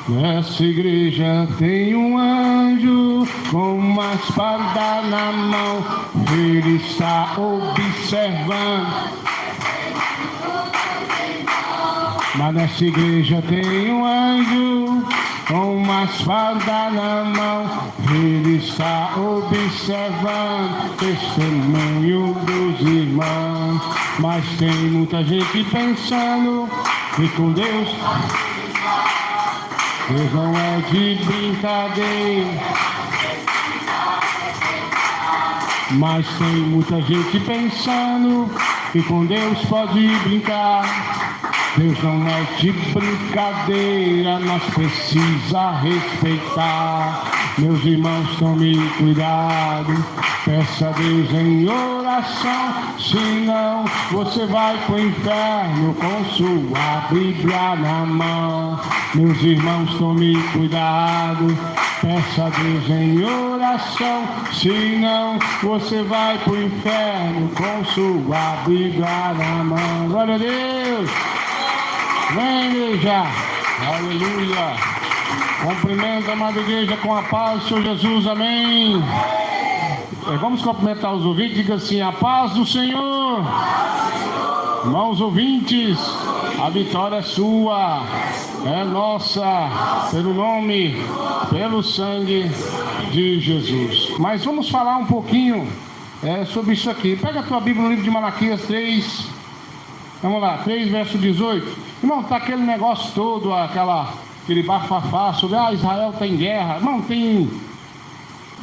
Nessa igreja tem um anjo com uma espada na mão, ele está observando. Mas nessa igreja tem um anjo com uma espada na mão, ele está observando, testemunho dos irmãos. Mas tem muita gente pensando que com Deus não é de brincadeira. Mas tem muita gente pensando que com Deus pode brincar. Deus não é de brincadeira, nós precisa respeitar. Meus irmãos, tome cuidado, peça a Deus em oração, senão você vai pro inferno com sua Bíblia na mão. Meus irmãos, tome cuidado, peça a Deus em oração, senão você vai pro inferno com sua Bíblia na mão. Glória a Deus! Vem, igreja! Aleluia! Cumprimenta a amada igreja com a paz do Senhor Jesus, amém! Vamos cumprimentar os ouvintes, diga assim: a paz do Senhor! Irmãos ouvintes, a vitória é sua, é nossa, pelo nome, pelo sangue de Jesus. Mas vamos falar um pouquinho sobre isso aqui. Pega a tua Bíblia no livro de Malaquias 3, vamos lá, 3 verso 18. Irmão, tá aquele negócio todo, aquele bafafá sobre Israel está em guerra. Irmão, tem,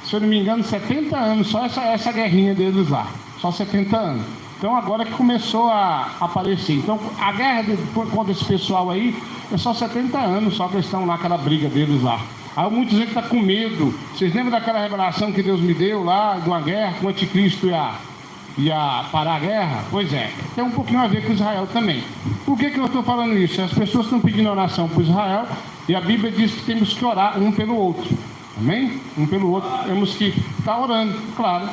se eu não me engano, 70 anos, só essa guerrinha deles lá, só 70 anos. Então agora que começou a aparecer. Então a guerra contra esse pessoal aí é só 70 anos, só que eles estão lá, aquela briga deles lá. Aí muitos gente está com medo. Vocês lembram daquela revelação que Deus me deu lá, de uma guerra que o anticristo ia parar a guerra? Pois é, tem um pouquinho a ver com Israel também. Por que eu estou falando isso? As pessoas estão pedindo oração para Israel e a Bíblia diz que temos que orar um pelo outro. Amém? Um pelo outro, temos que estar orando, claro.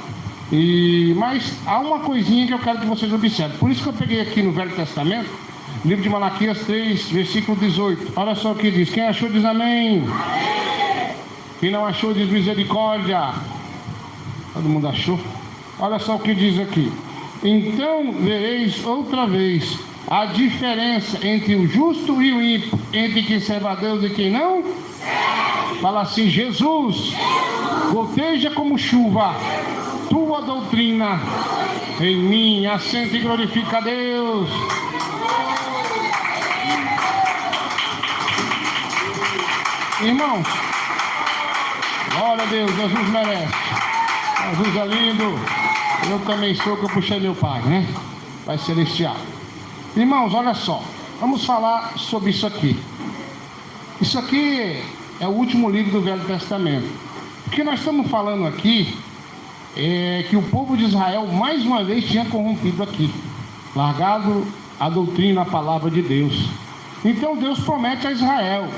Mas há uma coisinha que eu quero que vocês observem. Por isso que eu peguei aqui no Velho Testamento, livro de Malaquias 3, versículo 18. Olha só o que diz. Quem achou diz amém. Quem não achou diz misericórdia. Todo mundo achou? Olha só o que diz aqui. Então vereis outra vez a diferença entre o justo e o ímpio, entre quem serve a Deus e quem não. Fala assim: Jesus, goteja como chuva tua doutrina em mim, assenta e glorifica a Deus. Irmãos, glória a Deus, Jesus merece. Jesus é lindo. Eu também sou, que eu puxei meu pai, né? Pai celestial. Irmãos, olha só, vamos falar sobre isso aqui. Isso aqui é o último livro do Velho Testamento. O que nós estamos falando aqui é que o povo de Israel mais uma vez tinha corrompido aqui, largado a doutrina, a palavra de Deus. Então Deus promete a Israel,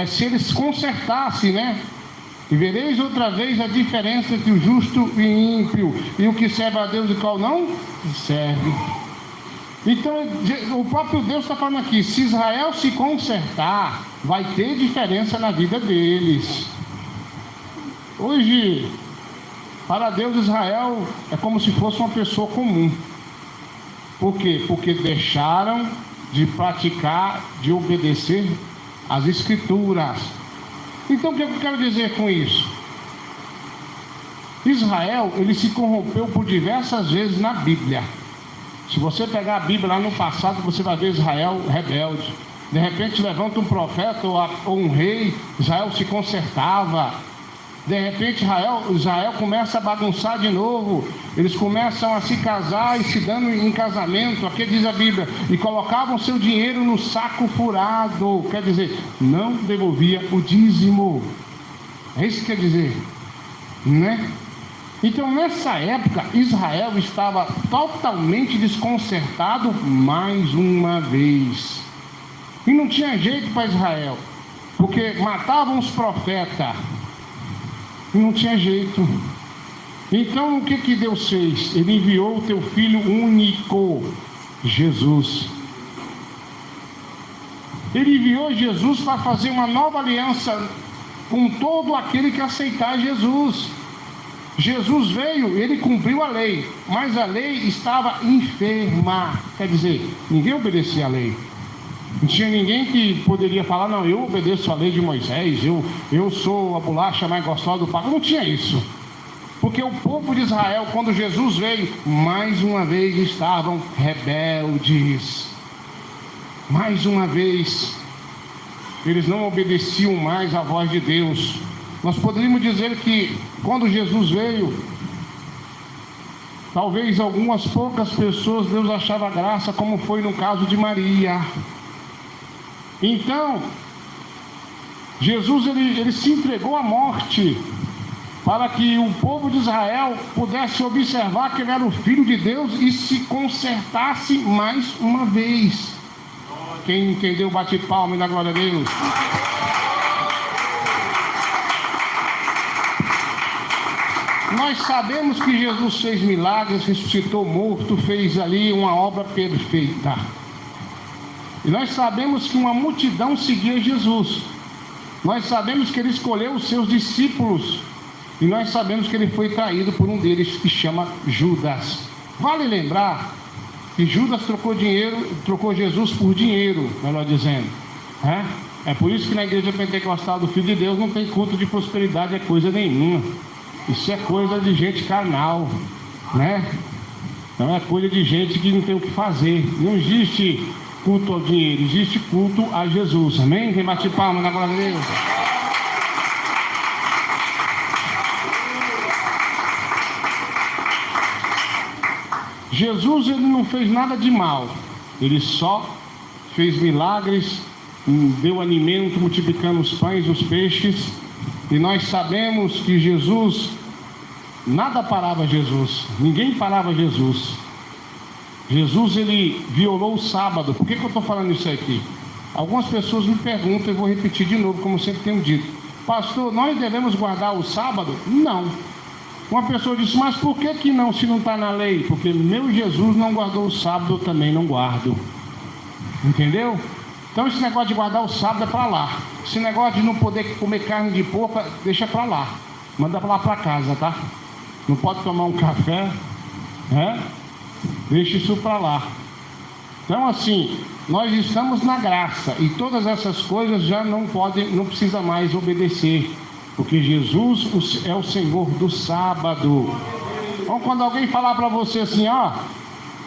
se eles consertassem, né? E vereis outra vez a diferença entre o justo e o ímpio, e o que serve a Deus e qual não serve. Então o próprio Deus está falando aqui: se Israel se consertar, vai ter diferença na vida deles. Hoje, para Deus, Israel é como se fosse uma pessoa comum. Por quê? Porque deixaram de praticar, de obedecer às Escrituras. Então o que eu quero dizer com isso? Israel, ele se corrompeu por diversas vezes na Bíblia. Se você pegar a Bíblia lá no passado, você vai ver Israel rebelde. De repente levanta um profeta ou um rei, Israel se consertava. De repente Israel começa a bagunçar de novo. Eles começam a se casar e se dando em casamento. Aqui diz a Bíblia: e colocavam seu dinheiro no saco furado. Quer dizer, não devolvia o dízimo. É isso que quer dizer, né? Então nessa época Israel estava totalmente desconcertado mais uma vez. E não tinha jeito para Israel, porque matavam os profetas. E não tinha jeito. Então o que Deus fez? Ele enviou o teu filho único, Jesus. Ele enviou Jesus para fazer uma nova aliança com todo aquele que aceitar Jesus. Jesus veio, ele cumpriu a lei, mas a lei estava enferma. Quer dizer, ninguém obedecia a lei. Não tinha ninguém que poderia falar, não, eu obedeço a lei de Moisés, eu sou a bolacha mais gostosa do pacote. Não tinha isso. Porque o povo de Israel, quando Jesus veio, mais uma vez estavam rebeldes. Mais uma vez, eles não obedeciam mais à voz de Deus. Nós poderíamos dizer que quando Jesus veio, talvez algumas poucas pessoas Deus achava graça, como foi no caso de Maria. Então, Jesus ele se entregou à morte para que o povo de Israel pudesse observar que ele era o Filho de Deus e se consertasse mais uma vez. Quem entendeu, bate palma e dá glória a Deus. Nós sabemos que Jesus fez milagres, ressuscitou morto, fez ali uma obra perfeita. E nós sabemos que uma multidão seguia Jesus. Nós sabemos que ele escolheu os seus discípulos. E nós sabemos que ele foi traído por um deles, que chama Judas. Vale lembrar que Judas trocou Jesus por dinheiro, melhor dizendo. É por isso que na igreja pentecostal do Filho de Deus não tem culto de prosperidade, é coisa nenhuma. Isso é coisa de gente carnal, né? Então é coisa de gente que não tem o que fazer. Não existe culto ao dinheiro, existe culto a Jesus. Amém? Quem bate palma na glória de Deus? Jesus ele não fez nada de mal. Ele só fez milagres, deu alimento, multiplicando os pães e os peixes. E nós sabemos que Jesus, nada parava Jesus, ninguém parava Jesus. Jesus ele violou o sábado. Por que eu estou falando isso aqui? Algumas pessoas me perguntam, eu vou repetir de novo, como sempre tenho dito: pastor, nós devemos guardar o sábado? Não. Uma pessoa disse, mas por que não, se não está na lei? Porque meu Jesus não guardou o sábado, eu também não guardo. Entendeu? Então esse negócio de guardar o sábado é para lá. Esse negócio de não poder comer carne de porco, deixa para lá. Manda para lá para casa, tá? Não pode tomar um café, né? Deixa isso para lá. Então assim, nós estamos na graça e todas essas coisas já não precisa mais obedecer, porque Jesus é o Senhor do sábado. Então quando alguém falar para você assim, ó,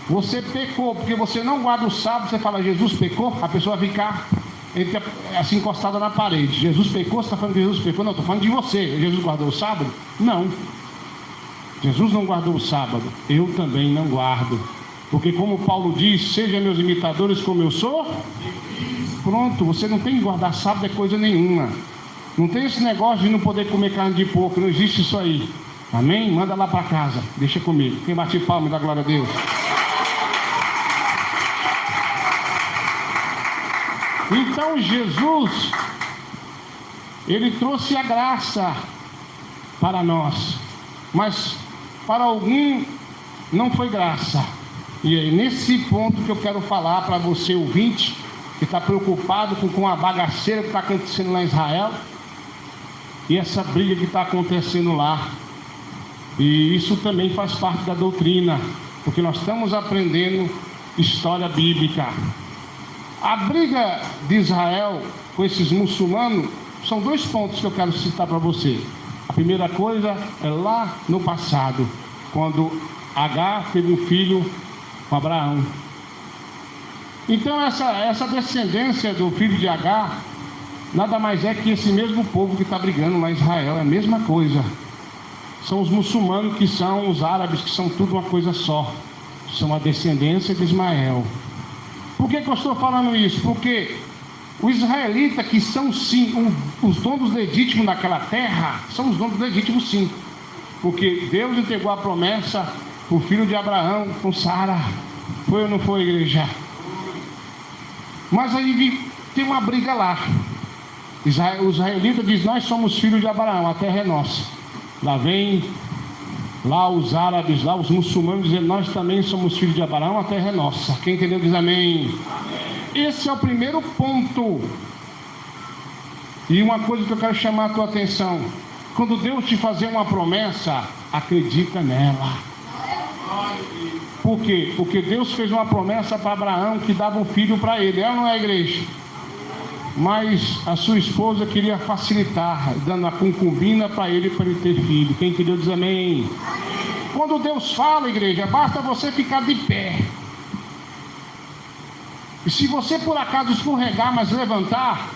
você pecou porque você não guarda o sábado, você fala, Jesus pecou, a pessoa vai ficar assim encostada na parede. Jesus pecou, você está falando que Jesus pecou? Não, estou falando de você. Jesus guardou o sábado? Não. Jesus não guardou o sábado, eu também não guardo. Porque como Paulo diz, sejam meus imitadores como eu sou. Pronto, você não tem que guardar sábado, é coisa nenhuma. Não tem esse negócio de não poder comer carne de porco, não existe isso aí. Amém? Manda lá para casa, deixa comigo. Quem bate palma, dá glória a Deus. Então Jesus, ele trouxe a graça para nós, mas para algum não foi graça. E é nesse ponto que eu quero falar para você, ouvinte, que está preocupado com a bagaceira que está acontecendo lá em Israel e essa briga que está acontecendo lá. E isso também faz parte da doutrina, porque nós estamos aprendendo história bíblica. A briga de Israel com esses muçulmanos são dois pontos que eu quero citar para você. A primeira coisa é lá no passado, quando Agar teve um filho com Abraão. Então essa descendência do filho de Agar nada mais é que esse mesmo povo que está brigando lá em Israel, é a mesma coisa. São os muçulmanos, que são os árabes, que são tudo uma coisa só, são a descendência de Ismael. Por que eu estou falando isso? Porque os israelitas, que são sim os donos legítimos daquela terra, são os donos legítimos sim, porque Deus entregou a promessa para o filho de Abraão com Sara. Foi ou não foi, igreja? Mas aí tem uma briga lá. Os israelitas dizem, nós somos filhos de Abraão, a terra é nossa. Lá vem lá os árabes, lá os muçulmanos dizendo, nós também somos filhos de Abraão, a terra é nossa. Quem entendeu diz amém. Amém. esse é o primeiro ponto. E uma coisa que eu quero chamar a tua atenção: quando Deus te fazer uma promessa, acredita nela. Por quê? Porque Deus fez uma promessa para Abraão que dava um filho para ele. Ela não é, igreja? Mas a sua esposa queria facilitar, dando a concubina para ele ter filho. Quem entendeu diz amém. Quando Deus fala, igreja, basta você ficar de pé. E se você por acaso escorregar, mas levantar,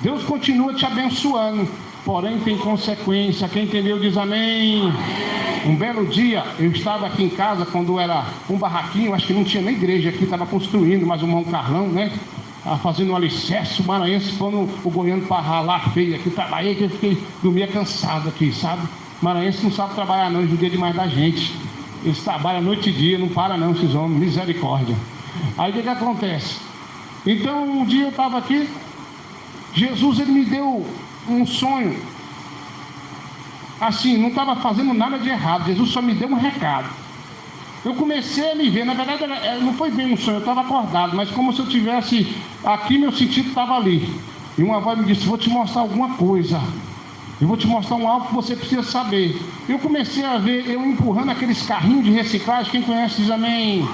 Deus continua te abençoando. Porém tem consequência. Quem entendeu diz amém. Um belo dia, eu estava aqui em casa, quando era um barraquinho, acho que não tinha nem igreja aqui, estava construindo, mas o irmão Carlão, né? Fazendo um alicerce, o maranhense, quando o goiano para ralar feio aqui, trabalhei, que eu dormia cansado aqui, sabe? Maranhense não sabe trabalhar não, judia demais da gente. Eles trabalham noite e dia, não para não, esses homens, misericórdia. Aí o que acontece? Então um dia eu estava aqui, Jesus ele me deu um sonho, assim, não estava fazendo nada de errado, Jesus só me deu um recado. Eu comecei a me ver, na verdade não foi bem um sonho, eu estava acordado, mas como se eu tivesse, aqui meu sentido estava ali. E uma voz me disse: vou te mostrar alguma coisa, eu vou te mostrar algo que você precisa saber. Eu comecei a ver eu empurrando aqueles carrinhos de reciclagem, quem conhece diz amém.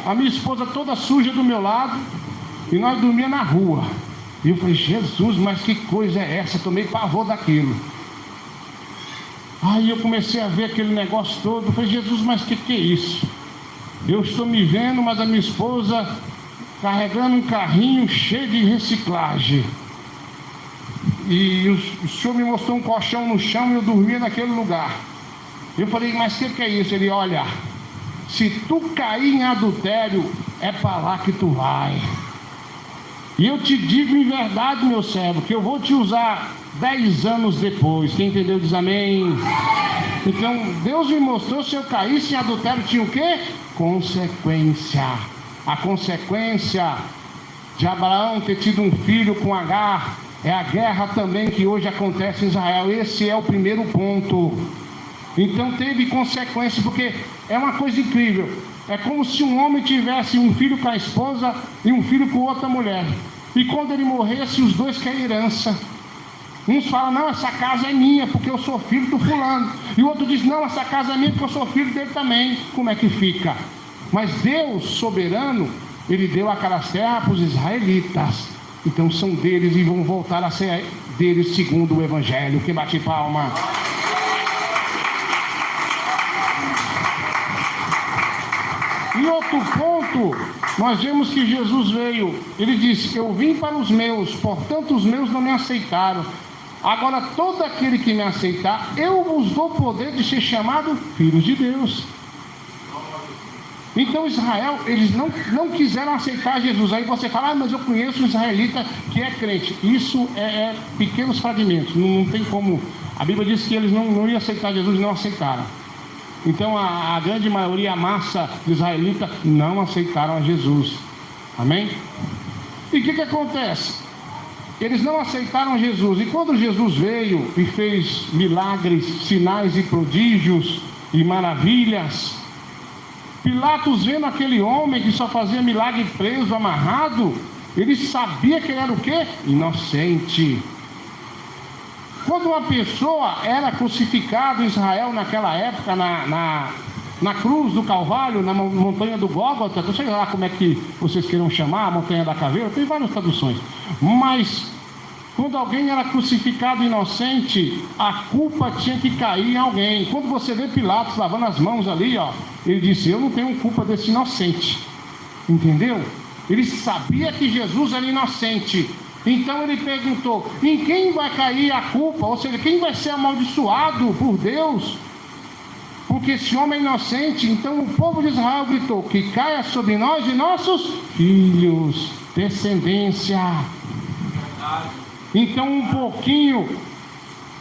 A minha esposa toda suja do meu lado, e nós dormíamos na rua. E eu falei: Jesus, mas que coisa é essa? Tomei pavor daquilo. Aí eu comecei a ver aquele negócio todo. Eu falei: Jesus, mas que é isso? Eu estou me vendo, mas a minha esposa carregando um carrinho cheio de reciclagem. E o Senhor me mostrou um colchão no chão e eu dormia naquele lugar. Eu falei: mas que é isso? Ele: olha, se tu cair em adultério, é para lá que tu vai. E eu te digo em verdade, meu servo, que eu vou te usar 10 anos depois. Quem entendeu diz amém. Então Deus me mostrou, se eu caísse em adultério tinha o quê? Consequência. A consequência de Abraão ter tido um filho com Agar é a guerra também que hoje acontece em Israel. Esse é o primeiro ponto. Então teve consequência, porque é uma coisa incrível. É como se um homem tivesse um filho com a esposa e um filho com outra mulher. E quando ele morresse, os dois querem herança. Uns falam: não, essa casa é minha porque eu sou filho do fulano. E o outro diz: não, essa casa é minha porque eu sou filho dele também. Como é que fica? Mas Deus, soberano, ele deu aquelas terras para os israelitas. Então são deles e vão voltar a ser deles segundo o Evangelho. Quem bate palma? E outro ponto, nós vemos que Jesus veio, ele disse: eu vim para os meus, portanto os meus não me aceitaram. Agora todo aquele que me aceitar, eu vos dou poder de ser chamado filhos de Deus. Então Israel, eles não quiseram aceitar Jesus. Aí você fala: mas eu conheço um israelita que é crente. Isso é pequenos fragmentos, não tem como. A Bíblia diz que eles não iam aceitar Jesus, não aceitaram. Então a grande maioria, a massa de israelitas, não aceitaram a Jesus. Amém? E o que acontece? Eles não aceitaram Jesus. E quando Jesus veio e fez milagres, sinais e prodígios e maravilhas, Pilatos, vendo aquele homem que só fazia milagre preso, amarrado, ele sabia que ele era o quê? Inocente. Quando uma pessoa era crucificada em Israel naquela época, na cruz do Calvário, na montanha do Gólgota, não sei lá como é que vocês queiram chamar, a montanha da caveira, tem várias traduções. Mas quando alguém era crucificado inocente, a culpa tinha que cair em alguém. Quando você vê Pilatos lavando as mãos ali, ó, ele disse: eu não tenho culpa desse inocente. Entendeu? Ele sabia que Jesus era inocente. Então ele perguntou: em quem vai cair a culpa? Ou seja, quem vai ser amaldiçoado por Deus? Porque esse homem é inocente. Então o povo de Israel gritou: que caia sobre nós e nossos filhos, descendência. Então um pouquinho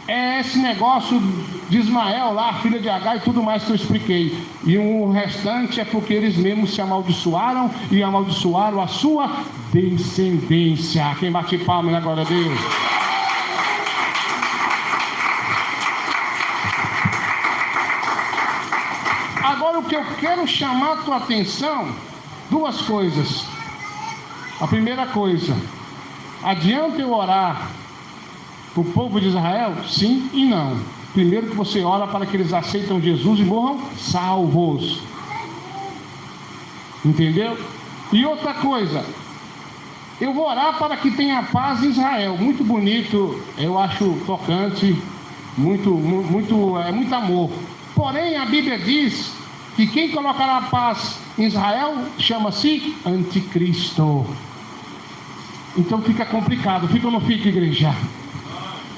é esse negócio de Ismael lá, filha de Agar e tudo mais que eu expliquei. E o restante é porque eles mesmos se amaldiçoaram e amaldiçoaram a sua descendência. Quem bate palma na glória a Deus? Agora o que eu quero chamar a tua atenção, duas coisas. A primeira coisa, adianta eu orar para o povo de Israel? Sim e não. Primeiro que você ora para que eles aceitem Jesus e morram salvos. Entendeu? E outra coisa, eu vou orar para que tenha paz em Israel. Muito bonito, eu acho tocante, é muito amor. Porém, a Bíblia diz que quem colocará paz em Israel chama-se Anticristo. Então fica complicado, fica ou não fica, igreja?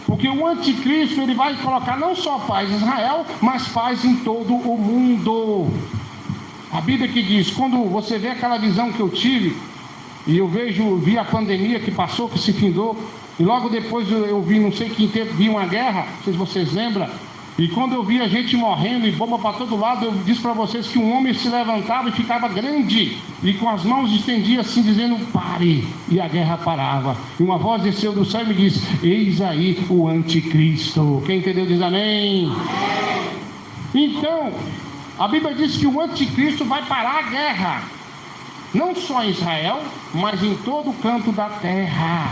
Porque o Anticristo, ele vai colocar não só paz em Israel, mas paz em todo o mundo. A Bíblia que diz, quando você vê aquela visão que eu tive, e eu vi a pandemia que passou, que se findou, e logo depois eu vi, não sei que tempo, vi uma guerra, não sei se vocês lembram, e quando eu vi a gente morrendo e bomba para todo lado, eu disse para vocês que um homem se levantava e ficava grande, e com as mãos estendia assim, dizendo, pare, e a guerra parava. E uma voz desceu do céu e me disse, eis aí o Anticristo. Quem entendeu diz amém. Então, a Bíblia diz que o Anticristo vai parar a guerra, não só em Israel, mas em todo o canto da terra.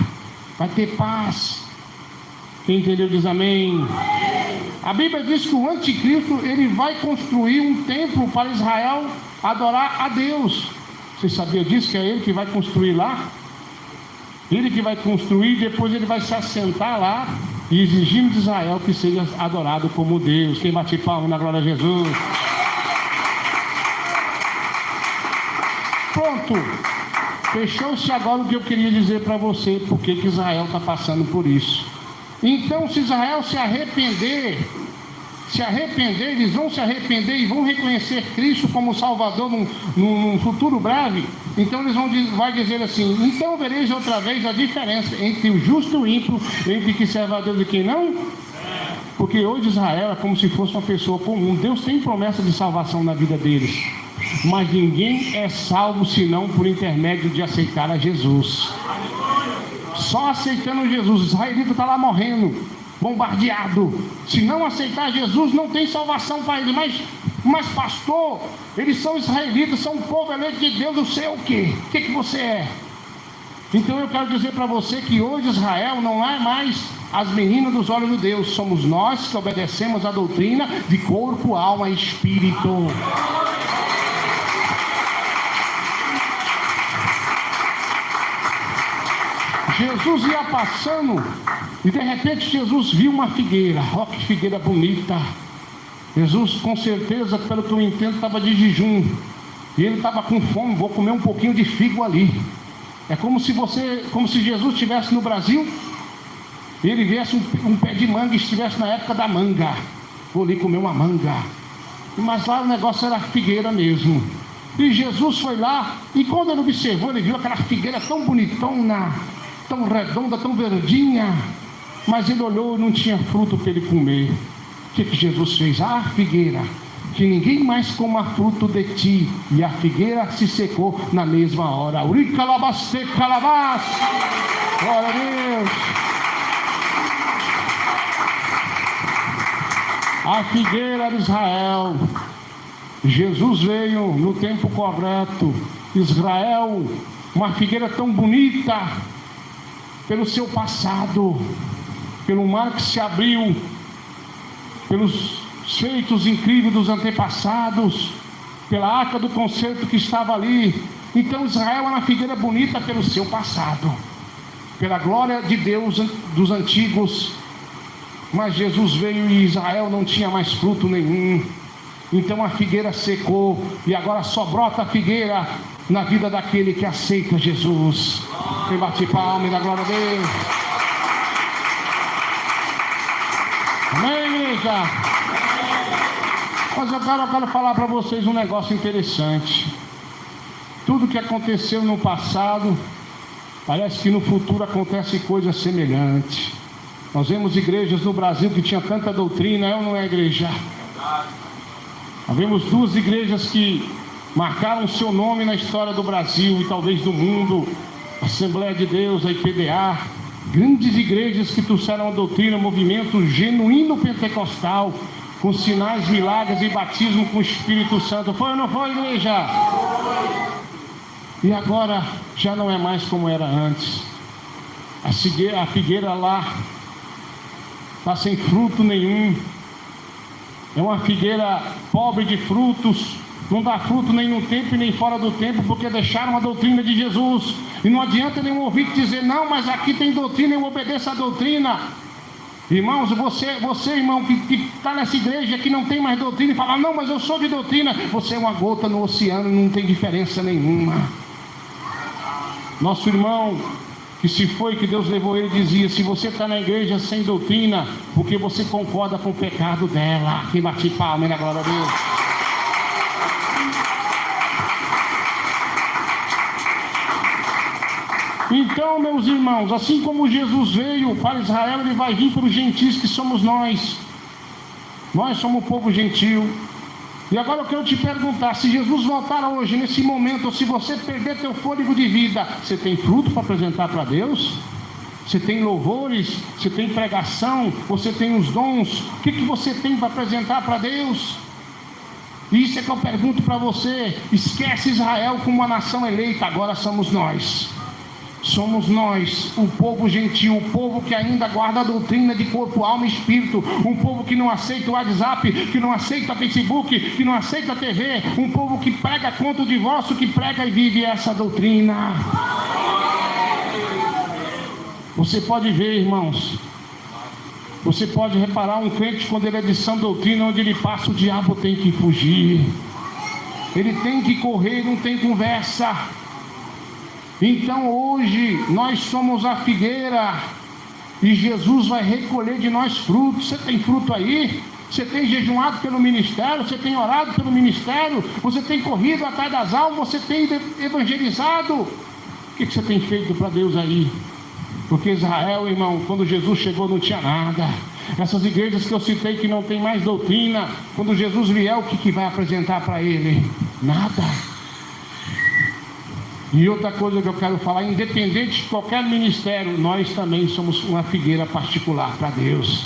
Vai ter paz. Quem entendeu diz amém. A Bíblia diz que o Anticristo, ele vai construir um templo para Israel adorar a Deus. Você sabia disso? Que é ele que vai construir lá? Ele que vai construir, depois ele vai se assentar lá e exigindo de Israel que seja adorado como Deus. Quem bate palma na glória a Jesus? Pronto. Fechou-se agora o que eu queria dizer para você, porque que Israel está passando por isso. Então, se Israel se arrepender, eles vão se arrepender e vão reconhecer Cristo como Salvador num futuro breve. Então eles vai dizer assim, então vereis outra vez a diferença entre o justo e o ímpio, entre quem serve a Deus e quem não. Porque hoje Israel é como se fosse uma pessoa comum. Deus tem promessa de salvação na vida deles, mas ninguém é salvo senão por intermédio de aceitar a Jesus. Só aceitando Jesus. O israelita está lá morrendo, bombardeado. Se não aceitar Jesus, não tem salvação para ele. Mas pastor, eles são israelitas, são um povo eleito de Deus, eu sei o quê? O que você é? Então eu quero dizer para você que hoje Israel não é mais as meninas dos olhos de Deus. Somos nós que obedecemos a doutrina de corpo, alma e espírito. Jesus ia passando e de repente Jesus viu uma figueira. Olha que figueira bonita. Jesus, com certeza, pelo que eu entendo, estava de jejum e ele estava com fome. Vou comer um pouquinho de figo ali. É como se Jesus estivesse no Brasil e ele viesse um pé de manga e estivesse na época da manga. Vou ali comer uma manga. Mas lá o negócio era figueira mesmo. E Jesus foi lá e quando ele observou, ele viu aquela figueira tão bonitona, tão redonda, tão verdinha, mas ele olhou e não tinha fruto para ele comer. O que Jesus fez? Ah, figueira, que ninguém mais coma fruto de ti. E a figueira se secou na mesma hora. Urica-labaste, calabás. Glória a Deus. A figueira de Israel. Jesus veio no tempo correto. Israel, uma figueira tão bonita, pelo seu passado, pelo mar que se abriu, pelos feitos incríveis dos antepassados, pela arca do concerto que estava ali. Então Israel era uma figueira bonita pelo seu passado, pela glória de Deus dos antigos. Mas Jesus veio e Israel não tinha mais fruto nenhum. Então a figueira secou e agora só brota a figueira na vida daquele que aceita Jesus. Quem bate palma e dá glória a Deus. Amém, igreja? Mas agora eu quero falar para vocês um negócio interessante. Tudo que aconteceu no passado, parece que no futuro acontece coisa semelhante. Nós vemos igrejas no Brasil que tinha tanta doutrina, é ou não é, igreja? Nós vemos duas igrejas que marcaram seu nome na história do Brasil e talvez do mundo. Assembleia de Deus, a IPDA, grandes igrejas que trouxeram a doutrina, movimento genuíno pentecostal, com sinais, milagres e batismo com o Espírito Santo. Foi ou não foi, igreja? E agora já não é mais como era antes. A figueira lá está sem fruto nenhum. É uma figueira pobre de frutos. Não dá fruto nem no tempo e nem fora do tempo, porque deixaram a doutrina de Jesus. E não adianta nenhum ouvinte dizer, não, mas aqui tem doutrina, eu obedeço a doutrina. Irmãos, você irmão, que está nessa igreja que não tem mais doutrina e fala, não, mas eu sou de doutrina. Você é uma gota no oceano e não tem diferença nenhuma. Nosso irmão que se foi, que Deus levou ele, dizia, se você está na igreja sem doutrina, porque você concorda com o pecado dela. Quem bate palma, na glória a Deus. Então, meus irmãos, assim como Jesus veio para Israel, ele vai vir para os gentios que somos nós. Nós somos o povo gentil. E agora eu quero te perguntar, se Jesus voltar hoje, nesse momento, ou se você perder teu fôlego de vida, você tem fruto para apresentar para Deus? Você tem louvores? Você tem pregação? Você tem os dons? O que você tem para apresentar para Deus? Isso é que eu pergunto para você. Esquece Israel como uma nação eleita, agora somos nós. Somos nós, o povo gentil, o povo que ainda guarda a doutrina de corpo, alma e espírito, um povo que não aceita o WhatsApp, que não aceita o Facebook, que não aceita a TV, um povo que prega contra o divórcio, que prega e vive essa doutrina. Você pode ver, irmãos, você pode reparar um crente quando ele é de sã doutrina, onde ele passa, o diabo tem que fugir, ele tem que correr, não tem conversa. Então hoje nós somos a figueira e Jesus vai recolher de nós frutos. Você tem fruto aí? Você tem jejuado pelo ministério? Você tem orado pelo ministério? Você tem corrido atrás das almas? Você tem evangelizado? O que você tem feito para Deus aí? Porque Israel, irmão, quando Jesus chegou não tinha nada. Essas igrejas que eu citei que não tem mais doutrina, quando Jesus vier, o que vai apresentar para ele? Nada. E outra coisa que eu quero falar, independente de qualquer ministério, nós também somos uma figueira particular para Deus.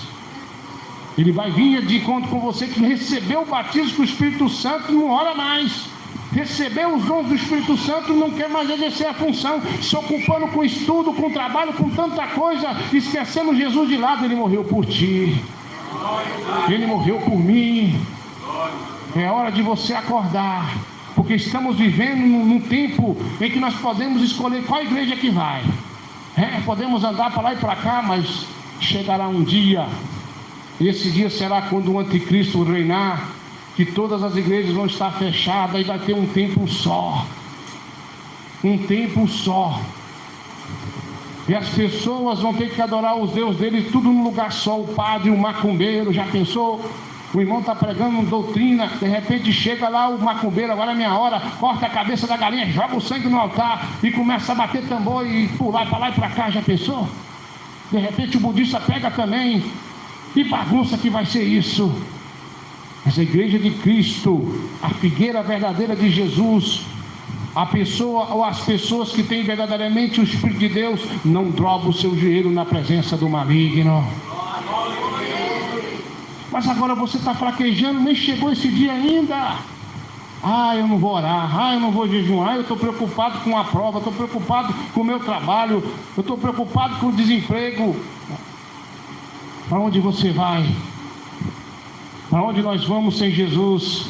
Ele vai vir de encontro com você que recebeu o batismo com o Espírito Santo e não ora mais. Recebeu os dons do Espírito Santo e não quer mais exercer a função, se ocupando com estudo, com trabalho, com tanta coisa, esquecendo Jesus de lado. Ele morreu por ti. Ele morreu por mim. É hora de você acordar. Porque estamos vivendo num tempo em que nós podemos escolher qual igreja que vai. Podemos andar para lá e para cá, mas chegará um dia. Esse dia será quando o anticristo reinar, que todas as igrejas vão estar fechadas e vai ter um tempo só. Um tempo só. E as pessoas vão ter que adorar os deuses deles, tudo num lugar só. O padre, o macumbeiro, já pensou? O irmão está pregando doutrina, de repente chega lá o macumbeiro, agora é minha hora, corta a cabeça da galinha, joga o sangue no altar e começa a bater tambor e pular para lá e para cá, já pensou? De repente o budista pega também, que bagunça que vai ser isso? Mas a igreja de Cristo, a figueira verdadeira de Jesus, a pessoa ou as pessoas que têm verdadeiramente o Espírito de Deus, não dobra o seu joelho na presença do maligno. Mas agora você está fraquejando, nem chegou esse dia ainda. Eu não vou orar, eu não vou jejuar, eu estou preocupado com a prova, estou preocupado com o meu trabalho, eu estou preocupado com o desemprego. Para onde você vai? Para onde nós vamos sem Jesus?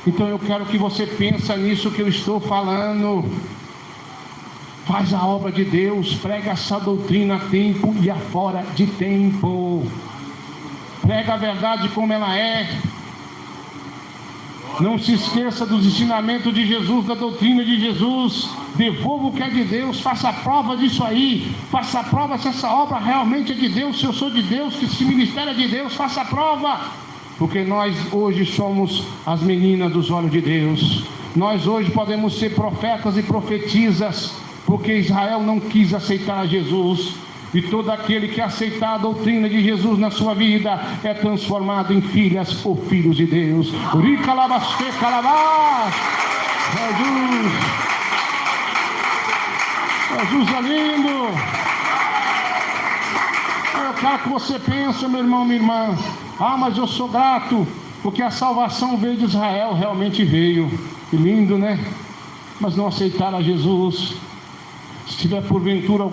Então eu quero que você pense nisso que eu estou falando. Faz a obra de Deus, prega essa doutrina a tempo e afora de tempo. Prega a verdade como ela é. Não se esqueça dos ensinamentos de Jesus, da doutrina de Jesus. Devolva o que é de Deus, faça a prova disso aí. Faça a prova se essa obra realmente é de Deus, se eu sou de Deus, que esse ministério é de Deus, faça a prova. Porque nós hoje somos as meninas dos olhos de Deus. Nós hoje podemos ser profetas e profetisas, porque Israel não quis aceitar a Jesus. E todo aquele que aceitar a doutrina de Jesus na sua vida é transformado em filhas ou filhos de Deus. Jesus, Jesus é lindo. Eu quero que você pense, meu irmão, minha irmã. Mas eu sou grato, porque a salvação veio de Israel, realmente veio. Que lindo, né? mas não aceitaram a Jesus. Se tiver porventura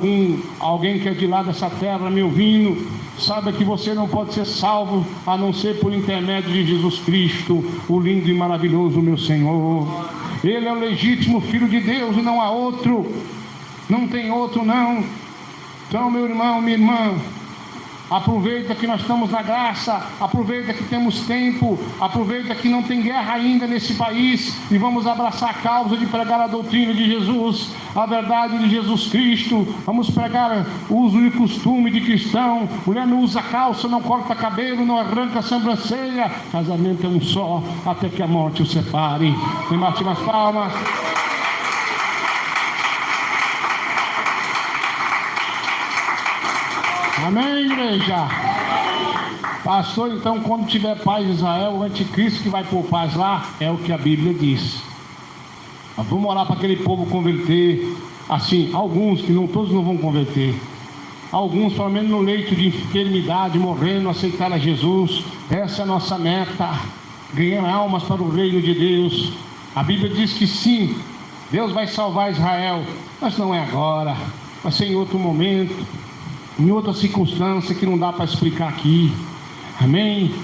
alguém que é de lá dessa terra me ouvindo, saiba que você não pode ser salvo a não ser por intermédio de Jesus Cristo, o lindo e maravilhoso meu Senhor. Ele é o legítimo Filho de Deus e não há outro, não tem outro não. Então, meu irmão, minha irmã, aproveita que nós estamos na graça, aproveita que temos tempo, aproveita que não tem guerra ainda nesse país e vamos abraçar a causa de pregar a doutrina de Jesus, a verdade de Jesus Cristo. Vamos pregar o uso e costume de cristão. Mulher não usa calça, não corta cabelo, não arranca a sobrancelha. Casamento é um só, até que a morte o separe. Me bate nas palmas. Amém, igreja? Pastor, então quando tiver paz em Israel, o anticristo que vai pôr paz lá, é o que a Bíblia diz. Vamos orar para aquele povo converter. Assim, alguns, que não todos não vão converter, alguns pelo menos no leito de enfermidade, morrendo, aceitar a Jesus. Essa é a nossa meta, ganhar almas para o reino de Deus. A Bíblia diz que sim, Deus vai salvar Israel, mas não é agora, vai ser em outro momento, em outra circunstância que não dá para explicar aqui. Amém?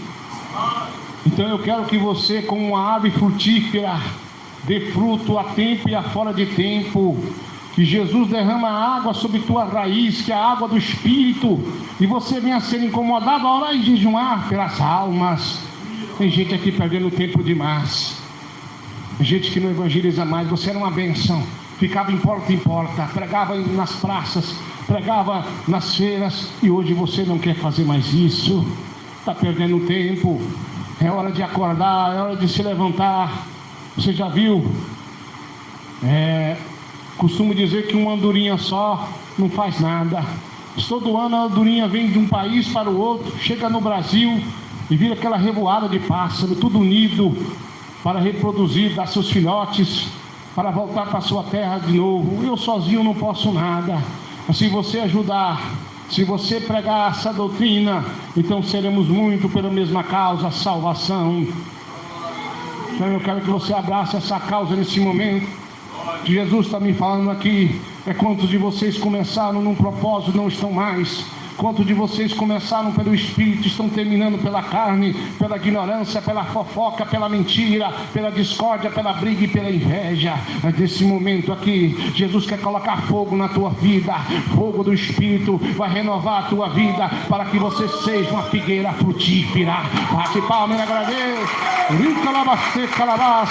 Então eu quero que você, como uma árvore frutífera, dê fruto a tempo e a fora de tempo. Que Jesus derrama água sobre tua raiz, que é a água do Espírito, e você venha a ser incomodado a orar e jejuar pelas almas. Tem gente aqui perdendo tempo demais, tem gente que não evangeliza mais. Você era uma benção, ficava em porta em porta, pregava nas praças, pregava nas feiras, e hoje você não quer fazer mais isso. Está perdendo tempo. É hora de acordar, é hora de se levantar. Você já viu? Costumo dizer que uma andorinha só não faz nada. Todo ano a andorinha vem de um país para o outro, chega no Brasil e vira aquela revoada de pássaro, tudo unido para reproduzir, dar seus filhotes, para voltar para a sua terra de novo. Eu sozinho não posso nada. Mas se você ajudar, se você pregar essa doutrina, então seremos muito pela mesma causa, a salvação. Então eu quero que você abrace essa causa nesse momento. Jesus está me falando aqui. Quantos de vocês começaram num propósito, não estão mais? Quantos de vocês começaram pelo Espírito, estão terminando pela carne, pela ignorância, pela fofoca, pela mentira, pela discórdia, pela briga e pela inveja? Mas nesse momento aqui, Jesus quer colocar fogo na tua vida. Fogo do Espírito vai renovar a tua vida, para que você seja uma figueira frutífera. Bate palma e agradeça. Rica labacê, calabás.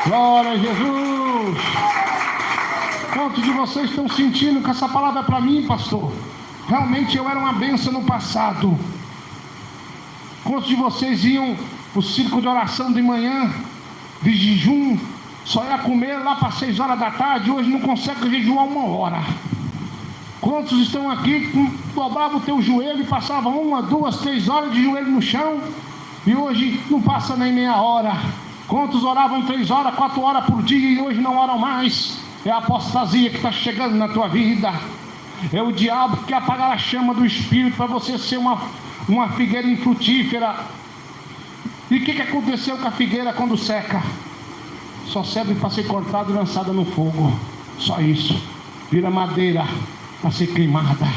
Glória a Jesus. Quantos de vocês estão sentindo que essa palavra é para mim, pastor? Realmente eu era uma bênção no passado. Quantos de vocês iam para o círculo de oração de manhã, de jejum, só ia comer lá para 6 horas da tarde, hoje não consegue jejuar 1 hora? Quantos estão aqui, dobrava o teu joelho e passava 1, 2, 3 horas de joelho no chão, e hoje não passa nem meia hora? Quantos oravam 3 horas, 4 horas por dia e hoje não oram mais? É a apostasia que está chegando na tua vida. É o diabo que quer apagar a chama do Espírito para você ser uma figueira infrutífera. E o que aconteceu com a figueira quando seca? Só serve para ser cortada e lançada no fogo. Só isso. Vira madeira para ser queimada.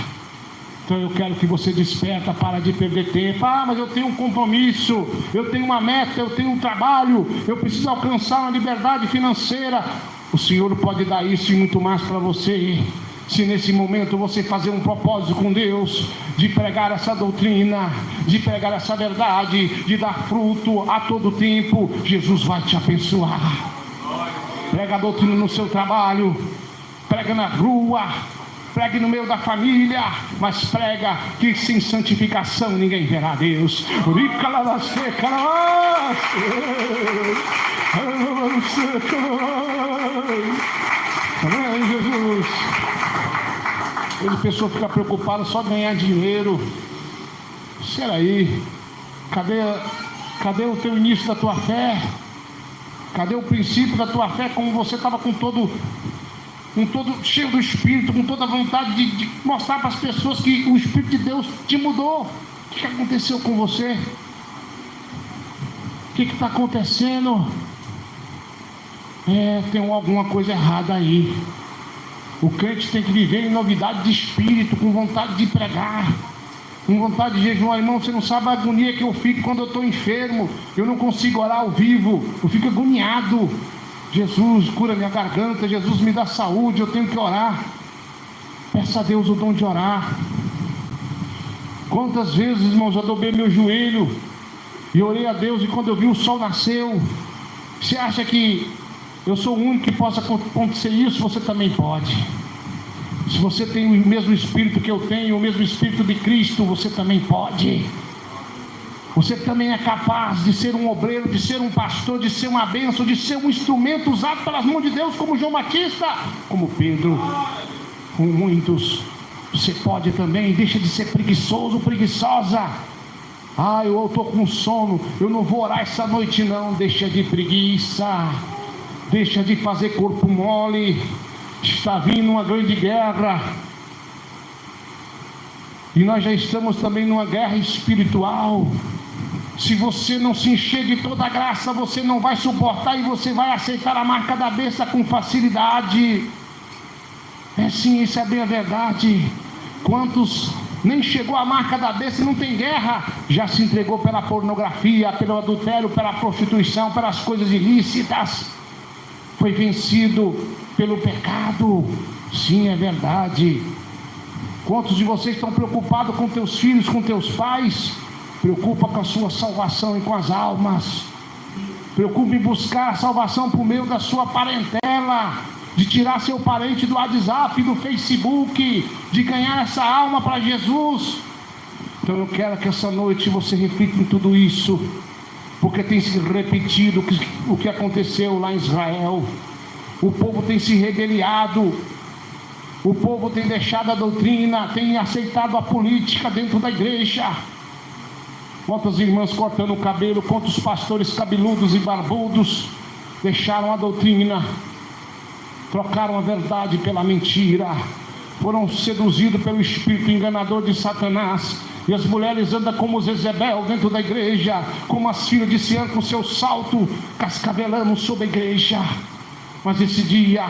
Então eu quero que você desperta, para de perder tempo. Mas eu tenho um compromisso, eu tenho uma meta, eu tenho um trabalho, eu preciso alcançar uma liberdade financeira. O Senhor pode dar isso e muito mais para você, se nesse momento você fazer um propósito com Deus, de pregar essa doutrina, de pregar essa verdade, de dar fruto a todo tempo. Jesus vai te abençoar. Prega a doutrina no seu trabalho, prega na rua, pregue no meio da família, mas prega que sem santificação ninguém verá Deus. Amém, Jesus. A pessoa fica preocupada só ganhar dinheiro. Espera aí, cadê o teu início da tua fé? Cadê o princípio da tua fé? Como você estava com todo cheio do Espírito, com toda a vontade de mostrar para as pessoas que o Espírito de Deus te mudou. O que aconteceu com você? O que está acontecendo? Tem alguma coisa errada aí. O crente tem que viver em novidade de espírito, com vontade de pregar, com vontade de jejuar. Irmão, você não sabe a agonia que eu fico quando eu estou enfermo. Eu não consigo orar ao vivo, eu fico agoniado. Jesus, cura minha garganta, Jesus me dá saúde, eu tenho que orar. Peça a Deus o dom de orar. Quantas vezes, irmãos, eu dobrei meu joelho e orei a Deus, e quando eu vi o sol nasceu. Você acha que eu sou o único que possa acontecer isso? Você também pode. Se você tem o mesmo espírito que eu tenho, o mesmo espírito de Cristo, você também pode. Você também é capaz de ser um obreiro, de ser um pastor, de ser uma bênção, de ser um instrumento usado pelas mãos de Deus, como João Batista, como Pedro, com muitos. Você pode também. Deixa de ser preguiçoso, preguiçosa. Eu estou com sono, eu não vou orar essa noite não. Deixa de preguiça, deixa de fazer corpo mole. Está vindo uma grande guerra, e nós já estamos também numa guerra espiritual. Se você não se encher de toda a graça, você não vai suportar, e você vai aceitar a marca da besta com facilidade. Sim, isso é bem a verdade. Quantos nem chegou a marca da besta e não tem guerra, já se entregou pela pornografia, pelo adultério, pela prostituição, pelas coisas ilícitas, foi vencido pelo pecado. Sim, é verdade. Quantos de vocês estão preocupados com teus filhos, com teus pais? Preocupa com a sua salvação e com as almas. Preocupe em buscar a salvação por meio da sua parentela, de tirar seu parente do WhatsApp, do Facebook, de ganhar essa alma para Jesus. Então eu quero que essa noite você reflita em tudo isso, porque tem se repetido o que aconteceu lá em Israel. O povo tem se rebeliado, o povo tem deixado a doutrina, tem aceitado a política dentro da igreja. Quantas irmãs cortando o cabelo, quantos pastores cabeludos e barbudos deixaram a doutrina, trocaram a verdade pela mentira, foram seduzidos pelo espírito enganador de Satanás. E as mulheres andam como Jezebel dentro da igreja, como as filhas de Sião com seu salto, cascavelando sobre a igreja. Mas esse dia,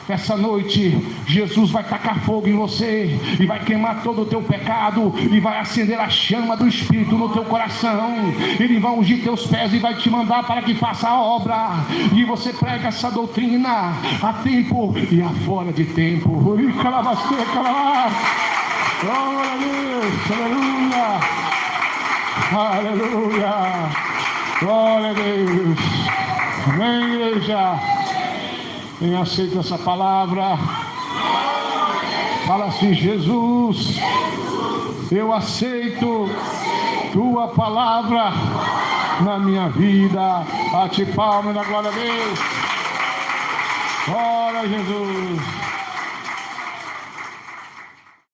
essa noite, Jesus vai tacar fogo em você, e vai queimar todo o teu pecado, e vai acender a chama do Espírito no teu coração. Ele vai ungir teus pés e vai te mandar para que faça a obra, e você prega essa doutrina a tempo e a fora de tempo. Glória a Deus, aleluia, aleluia, glória a Deus. Amém, igreja. Quem aceita essa palavra, fala assim: Jesus, eu aceito tua palavra na minha vida. Bate palma na glória a Deus. Glória a Jesus.